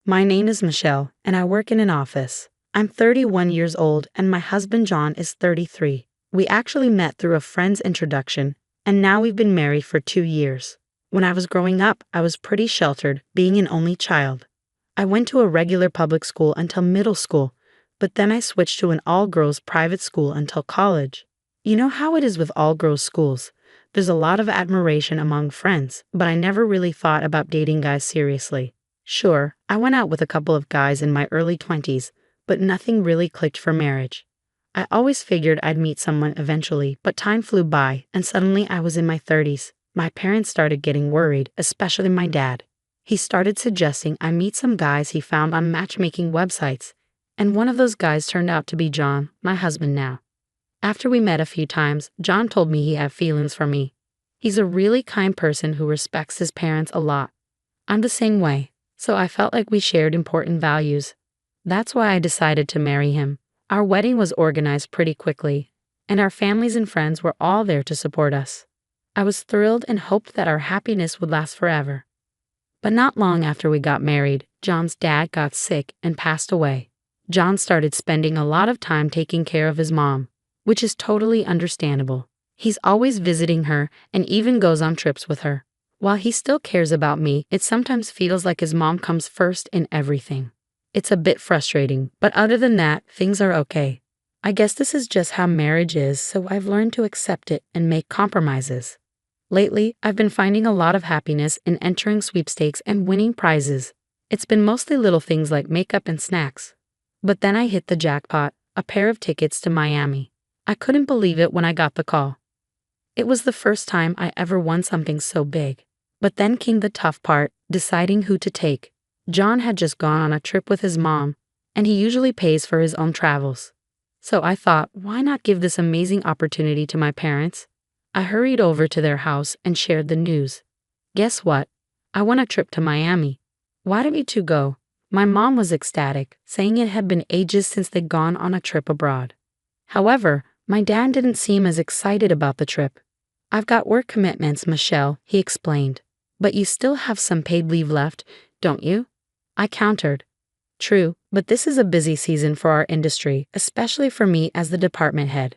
My name is Michelle, and I work in an office. I'm 31 years old, and my husband John is 33. We actually met through a friend's introduction, and now we've been married for 2 years. When I was growing up, I was pretty sheltered, being an only child. I went to a regular public school until middle school, but then I switched to an all-girls private school until college. You know how it is with all-girls schools. There's a lot of admiration among friends, but I never really thought about dating guys seriously. Sure, I went out with a couple of guys in my early 20s, but nothing really clicked for marriage. I always figured I'd meet someone eventually, but time flew by, and suddenly I was in my 30s. My parents started getting worried, especially my dad. He started suggesting I meet some guys he found on matchmaking websites, and one of those guys turned out to be John, my husband now. After we met a few times, John told me he had feelings for me. He's a really kind person who respects his parents a lot. I'm the same way, so I felt like we shared important values. That's why I decided to marry him. Our wedding was organized pretty quickly, and our families and friends were all there to support us. I was thrilled and hoped that our happiness would last forever. But not long after we got married, John's dad got sick and passed away. John started spending a lot of time taking care of his mom, which is totally understandable. He's always visiting her and even goes on trips with her. While he still cares about me, it sometimes feels like his mom comes first in everything. It's a bit frustrating, but other than that, things are okay. I guess this is just how marriage is, so I've learned to accept it and make compromises. Lately, I've been finding a lot of happiness in entering sweepstakes and winning prizes. It's been mostly little things like makeup and snacks. But then I hit the jackpot, a pair of tickets to Miami. I couldn't believe it when I got the call. It was the first time I ever won something so big. But then came the tough part, deciding who to take. John had just gone on a trip with his mom, and he usually pays for his own travels. So I thought, why not give this amazing opportunity to my parents? I hurried over to their house and shared the news. Guess what? I won a trip to Miami. Why don't you two go? My mom was ecstatic, saying it had been ages since they'd gone on a trip abroad. However, my dad didn't seem as excited about the trip. I've got work commitments, Michelle, he explained. But you still have some paid leave left, don't you? I countered. True, but this is a busy season for our industry, especially for me as the department head.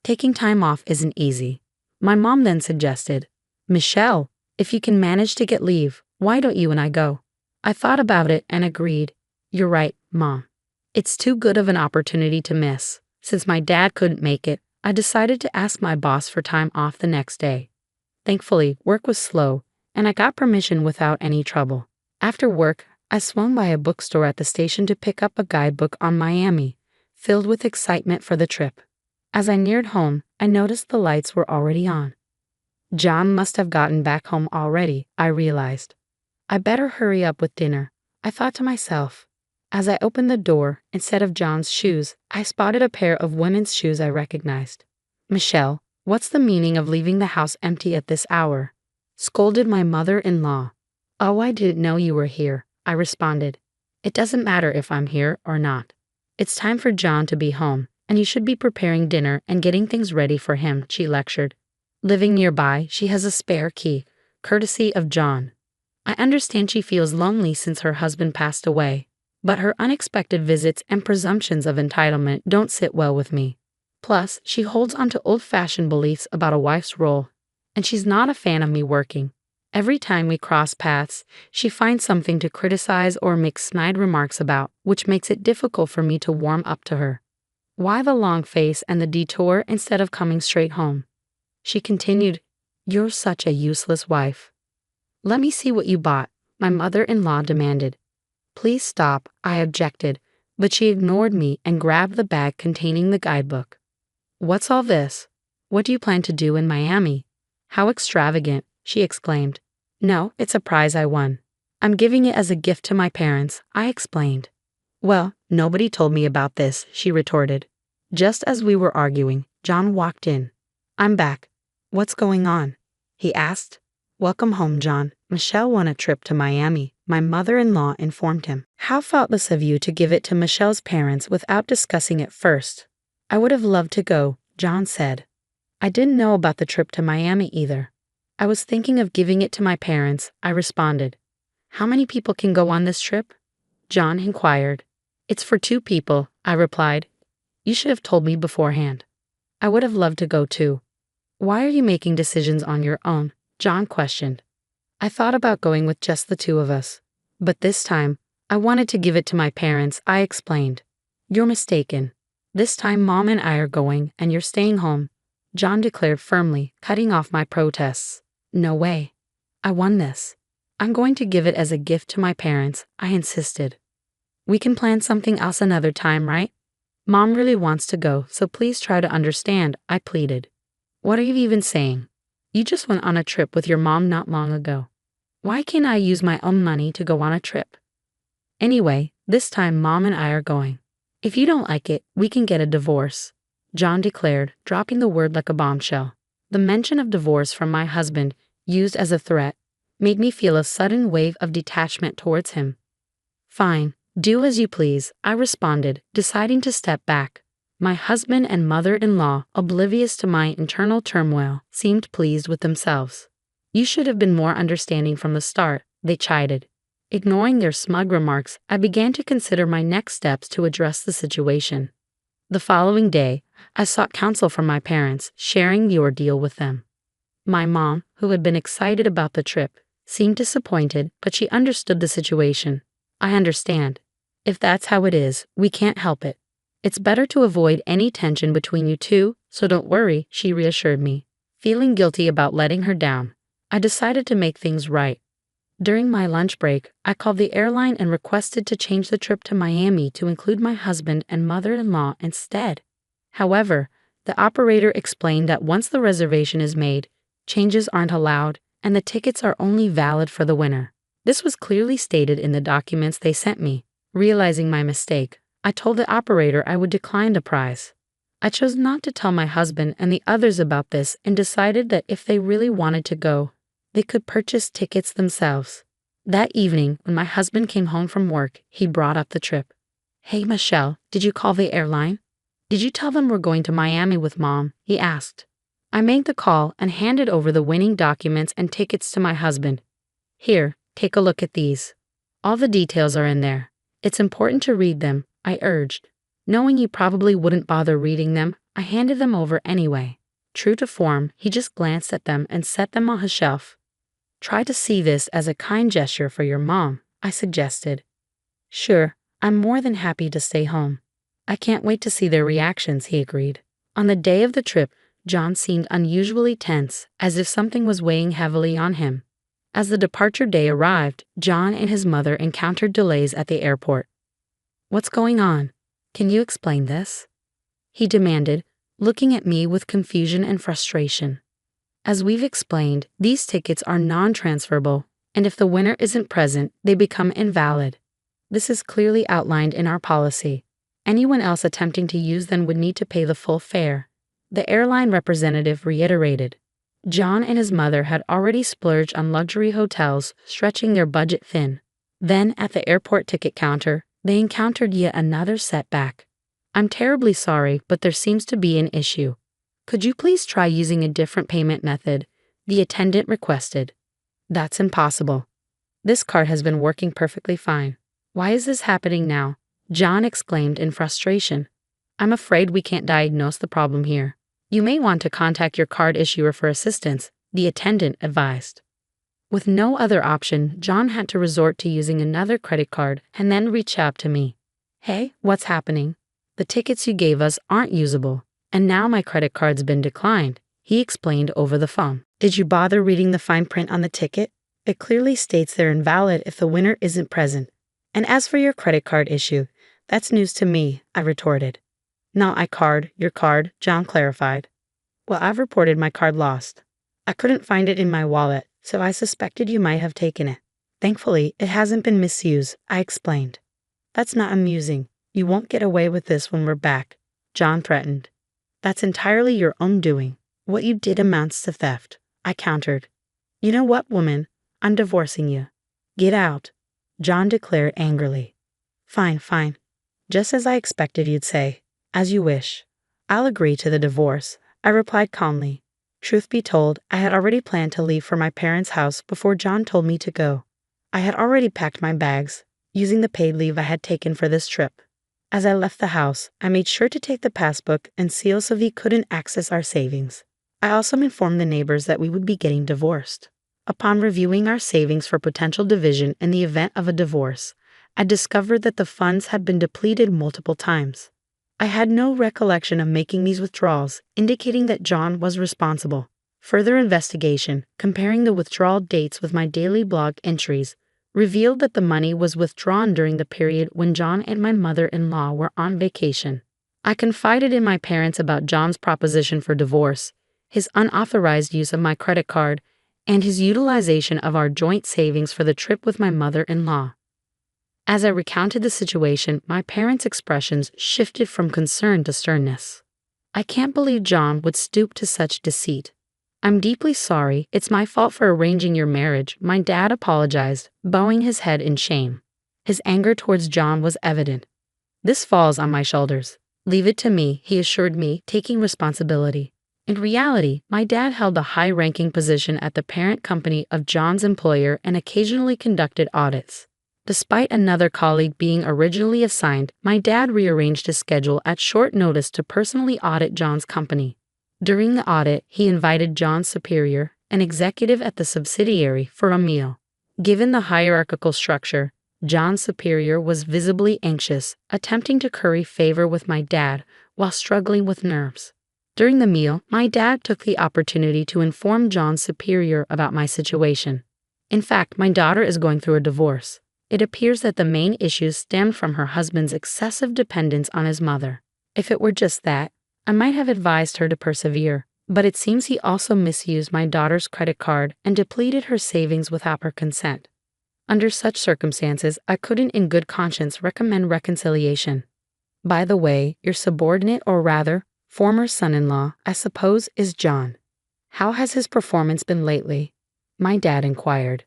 Taking time off isn't easy. My mom then suggested, Michelle, if you can manage to get leave, why don't you and I go? I thought about it and agreed. You're right, Mom. It's too good of an opportunity to miss. Since my dad couldn't make it, I decided to ask my boss for time off the next day. Thankfully, work was slow, and I got permission without any trouble. After work, I swung by a bookstore at the station to pick up a guidebook on Miami, filled with excitement for the trip. As I neared home, I noticed the lights were already on. John must have gotten back home already, I realized. I better hurry up with dinner, I thought to myself. As I opened the door, instead of John's shoes, I spotted a pair of women's shoes I recognized. Michelle, what's the meaning of leaving the house empty at this hour? Scolded my mother-in-law. Oh, I didn't know you were here, I responded. It doesn't matter if I'm here or not. It's time for John to be home, and you should be preparing dinner and getting things ready for him, she lectured. Living nearby, she has a spare key, courtesy of John. I understand she feels lonely since her husband passed away, but her unexpected visits and presumptions of entitlement don't sit well with me. Plus, she holds onto old-fashioned beliefs about a wife's role, and she's not a fan of me working. Every time we cross paths, she finds something to criticize or make snide remarks about, which makes it difficult for me to warm up to her. Why the long face and the detour instead of coming straight home? She continued, You're such a useless wife. Let me see what you bought, my mother-in-law demanded. Please stop, I objected, but she ignored me and grabbed the bag containing the guidebook. What's all this? What do you plan to do in Miami? How extravagant, she exclaimed. No, it's a prize I won. I'm giving it as a gift to my parents, I explained. Well, nobody told me about this, she retorted. Just as we were arguing, John walked in. I'm back. What's going on? He asked. Welcome home, John. Michelle won a trip to Miami, my mother-in-law informed him. How thoughtless of you to give it to Michelle's parents without discussing it first. I would have loved to go, John said. I didn't know about the trip to Miami either. I was thinking of giving it to my parents, I responded. How many people can go on this trip? John inquired. It's for 2 people, I replied. You should have told me beforehand. I would have loved to go too. Why are you making decisions on your own? John questioned. I thought about going with just the 2 of us. But this time, I wanted to give it to my parents, I explained. You're mistaken. This time Mom and I are going and you're staying home, John declared firmly, cutting off my protests. No way. I won this. I'm going to give it as a gift to my parents, I insisted. We can plan something else another time, right? Mom really wants to go, so please try to understand, I pleaded. What are you even saying? You just went on a trip with your mom not long ago. Why can't I use my own money to go on a trip? Anyway, this time Mom and I are going. If you don't like it, we can get a divorce, John declared, dropping the word like a bombshell. The mention of divorce from my husband, used as a threat, made me feel a sudden wave of detachment towards him. Fine, do as you please, I responded, deciding to step back. My husband and mother-in-law, oblivious to my internal turmoil, seemed pleased with themselves. You should have been more understanding from the start, they chided. Ignoring their smug remarks, I began to consider my next steps to address the situation. The following day, I sought counsel from my parents, sharing the ordeal with them. My mom, who had been excited about the trip, seemed disappointed, but she understood the situation. I understand. If that's how it is, we can't help it. It's better to avoid any tension between you two, so don't worry, she reassured me. Feeling guilty about letting her down, I decided to make things right. During my lunch break, I called the airline and requested to change the trip to Miami to include my husband and mother-in-law instead. However, the operator explained that once the reservation is made, changes aren't allowed, and the tickets are only valid for the winner. This was clearly stated in the documents they sent me. Realizing my mistake, I told the operator I would decline the prize. I chose not to tell my husband and the others about this and decided that if they really wanted to go, they could purchase tickets themselves. That evening, when my husband came home from work, he brought up the trip. Hey Michelle, did you call the airline? Did you tell them we're going to Miami with Mom? He asked. I made the call and handed over the winning documents and tickets to my husband. Here, take a look at these. All the details are in there. It's important to read them, I urged. Knowing he probably wouldn't bother reading them, I handed them over anyway. True to form, he just glanced at them and set them on his shelf. Try to see this as a kind gesture for your mom, I suggested. Sure, I'm more than happy to stay home. I can't wait to see their reactions, he agreed. On the day of the trip, John seemed unusually tense, as if something was weighing heavily on him. As the departure day arrived, John and his mother encountered delays at the airport. What's going on? Can you explain this? He demanded, looking at me with confusion and frustration. As we've explained, these tickets are non-transferable, and if the winner isn't present, they become invalid. This is clearly outlined in our policy. Anyone else attempting to use them would need to pay the full fare, the airline representative reiterated. John and his mother had already splurged on luxury hotels, stretching their budget thin. Then, at the airport ticket counter, they encountered yet another setback. I'm terribly sorry, but there seems to be an issue. Could you please try using a different payment method? The attendant requested. That's impossible. This card has been working perfectly fine. Why is this happening now? John exclaimed in frustration. I'm afraid we can't diagnose the problem here. You may want to contact your card issuer for assistance, the attendant advised. With no other option, John had to resort to using another credit card and then reach out to me. Hey, what's happening? The tickets you gave us aren't usable, and now my credit card's been declined, he explained over the phone. Did you bother reading the fine print on the ticket? It clearly states they're invalid if the winner isn't present. And as for your credit card issue, that's news to me, I retorted. Not your card, John clarified. Well, I've reported my card lost. I couldn't find it in my wallet, so I suspected you might have taken it. Thankfully, it hasn't been misused, I explained. That's not amusing. You won't get away with this when we're back, John threatened. That's entirely your own doing. What you did amounts to theft, I countered. You know what, woman? I'm divorcing you. Get out, John declared angrily. Fine. Just as I expected you'd say. As you wish. I'll agree to the divorce, I replied calmly. Truth be told, I had already planned to leave for my parents' house before John told me to go. I had already packed my bags. using the paid leave I had taken for this trip. As I left the house, I made sure to take the passbook and seal so he couldn't access our savings. I also informed the neighbors that we would be getting divorced. Upon reviewing our savings for potential division in the event of a divorce, I discovered that the funds had been depleted multiple times. I had no recollection of making these withdrawals, indicating that John was responsible. Further investigation, comparing the withdrawal dates with my daily blog entries, revealed that the money was withdrawn during the period when John and my mother-in-law were on vacation. I confided in my parents about John's proposition for divorce, his unauthorized use of my credit card, and his utilization of our joint savings for the trip with my mother-in-law. As I recounted the situation, my parents' expressions shifted from concern to sternness. "I can't believe John would stoop to such deceit. I'm deeply sorry, it's my fault for arranging your marriage," my dad apologized, bowing his head in shame. His anger towards John was evident. "This falls on my shoulders. Leave it to me," he assured me, taking responsibility. In reality, my dad held a high-ranking position at the parent company of John's employer and occasionally conducted audits. Despite another colleague being originally assigned, my dad rearranged his schedule at short notice to personally audit John's company. During the audit, he invited John's superior, an executive at the subsidiary, for a meal. Given the hierarchical structure, John's superior was visibly anxious, attempting to curry favor with my dad while struggling with nerves. During the meal, my dad took the opportunity to inform John's superior about my situation. "In fact, my daughter is going through a divorce. It appears that the main issues stemmed from her husband's excessive dependence on his mother. If it were just that, I might have advised her to persevere, but it seems he also misused my daughter's credit card and depleted her savings without her consent. Under such circumstances, I couldn't in good conscience recommend reconciliation. By the way, your subordinate, or rather, former son-in-law, I suppose, is John. How has his performance been lately?" my dad inquired.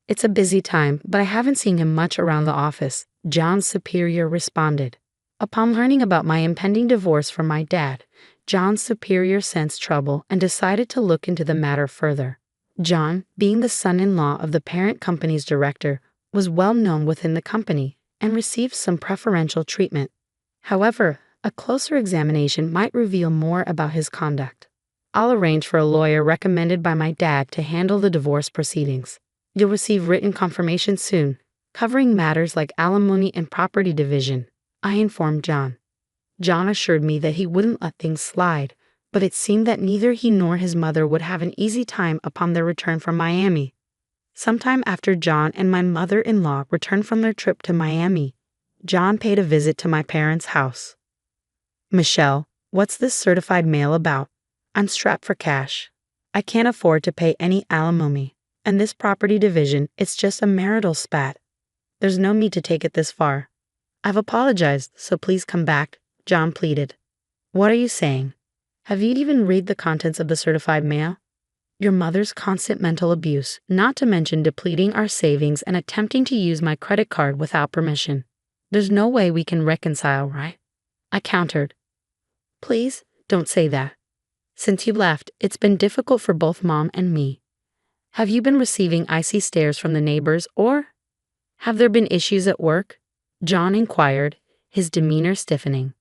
"It's a busy time, but I haven't seen him much around the office," John's superior responded. Upon learning about my impending divorce from my dad, John's superior sensed trouble and decided to look into the matter further. John, being the son-in-law of the parent company's director, was well known within the company and received some preferential treatment. However, a closer examination might reveal more about his conduct. "I'll arrange for a lawyer recommended by my dad to handle the divorce proceedings. You'll receive written confirmation soon, covering matters like alimony and property division," I informed John. John assured me that he wouldn't let things slide, but it seemed that neither he nor his mother would have an easy time upon their return from Miami. Sometime after John and my mother-in-law returned from their trip to Miami, John paid a visit to my parents' house. "Michelle, what's this certified mail about? I'm strapped for cash. I can't afford to pay any alimony, and this property division, it's just a marital spat. There's no need to take it this far. I've apologized, so please come back," John pleaded. "What are you saying? Have you even read the contents of the certified mail? Your mother's constant mental abuse, not to mention depleting our savings and attempting to use my credit card without permission. There's no way we can reconcile, right?" I countered. "Please, don't say that. Since you left, it's been difficult for both Mom and me. Have you been receiving icy stares from the neighbors, or have there been issues at work?" John inquired, his demeanor stiffening.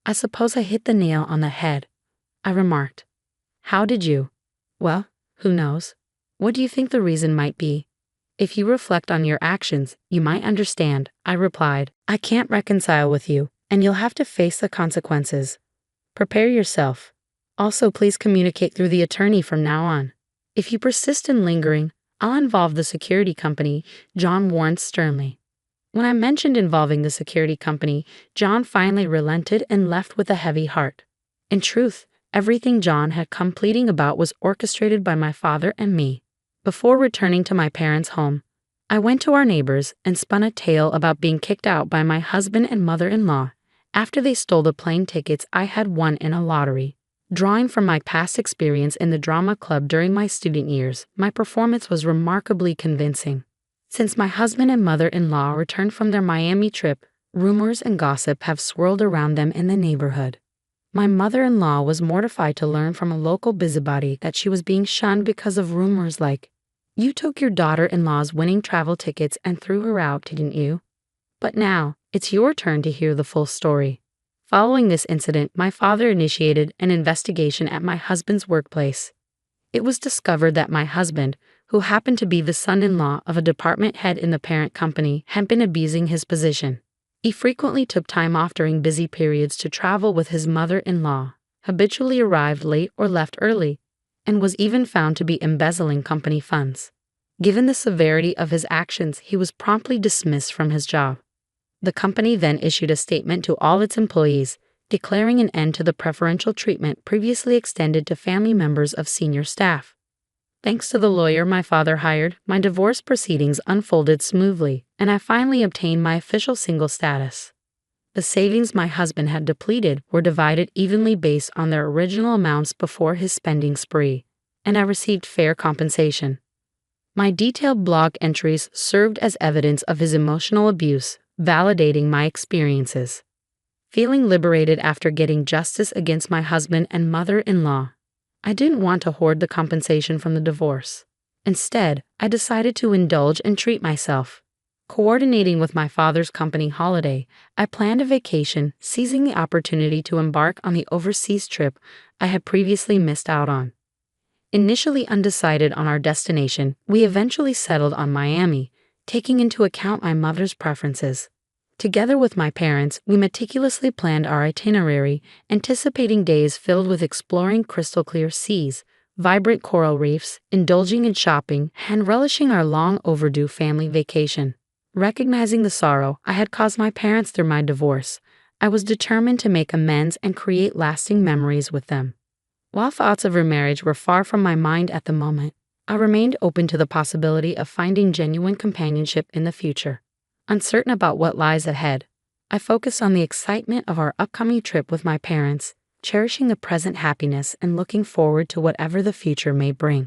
"I suppose I hit the nail on the head," I remarked. "How did you?" "Well, who knows? What do you think the reason might be?" "If you reflect on your actions, you might understand," I replied. "I can't reconcile with you, and you'll have to face the consequences. Prepare yourself. Also, please communicate through the attorney from now on. If you persist in lingering, I'll involve the security company," John warned sternly. When I mentioned involving the security company, John finally relented and left with a heavy heart. In truth, everything John had come pleading about was orchestrated by my father and me. Before returning to my parents' home, I went to our neighbors and spun a tale about being kicked out by my husband and mother-in-law after they stole the plane tickets I had won in a lottery. Drawing from my past experience in the drama club during my student years, my performance was remarkably convincing. Since my husband and mother-in-law returned from their Miami trip, rumors and gossip have swirled around them in the neighborhood. My mother-in-law was mortified to learn from a local busybody that she was being shunned because of rumors like, "You took your daughter-in-law's winning travel tickets and threw her out, didn't you?" But now, it's your turn to hear the full story. Following this incident, my father initiated an investigation at my husband's workplace. It was discovered that my husband, who happened to be the son-in-law of a department head in the parent company, had been abusing his position. He frequently took time off during busy periods to travel with his mother-in-law, habitually arrived late or left early, and was even found to be embezzling company funds. Given the severity of his actions, he was promptly dismissed from his job. The company then issued a statement to all its employees, declaring an end to the preferential treatment previously extended to family members of senior staff. Thanks to the lawyer my father hired, my divorce proceedings unfolded smoothly, and I finally obtained my official single status. The savings my husband had depleted were divided evenly based on their original amounts before his spending spree, and I received fair compensation. My detailed blog entries served as evidence of his emotional abuse, validating my experiences. Feeling liberated after getting justice against my husband and mother-in-law, I didn't want to hoard the compensation from the divorce. Instead, I decided to indulge and treat myself. Coordinating with my father's company holiday, I planned a vacation, seizing the opportunity to embark on the overseas trip I had previously missed out on. Initially undecided on our destination, we eventually settled on Miami, taking into account my mother's preferences. Together with my parents, we meticulously planned our itinerary, anticipating days filled with exploring crystal-clear seas, vibrant coral reefs, indulging in shopping, and relishing our long-overdue family vacation. Recognizing the sorrow I had caused my parents through my divorce, I was determined to make amends and create lasting memories with them. While thoughts of remarriage were far from my mind at the moment, I remained open to the possibility of finding genuine companionship in the future. Uncertain about what lies ahead, I focused on the excitement of our upcoming trip with my parents, cherishing the present happiness and looking forward to whatever the future may bring.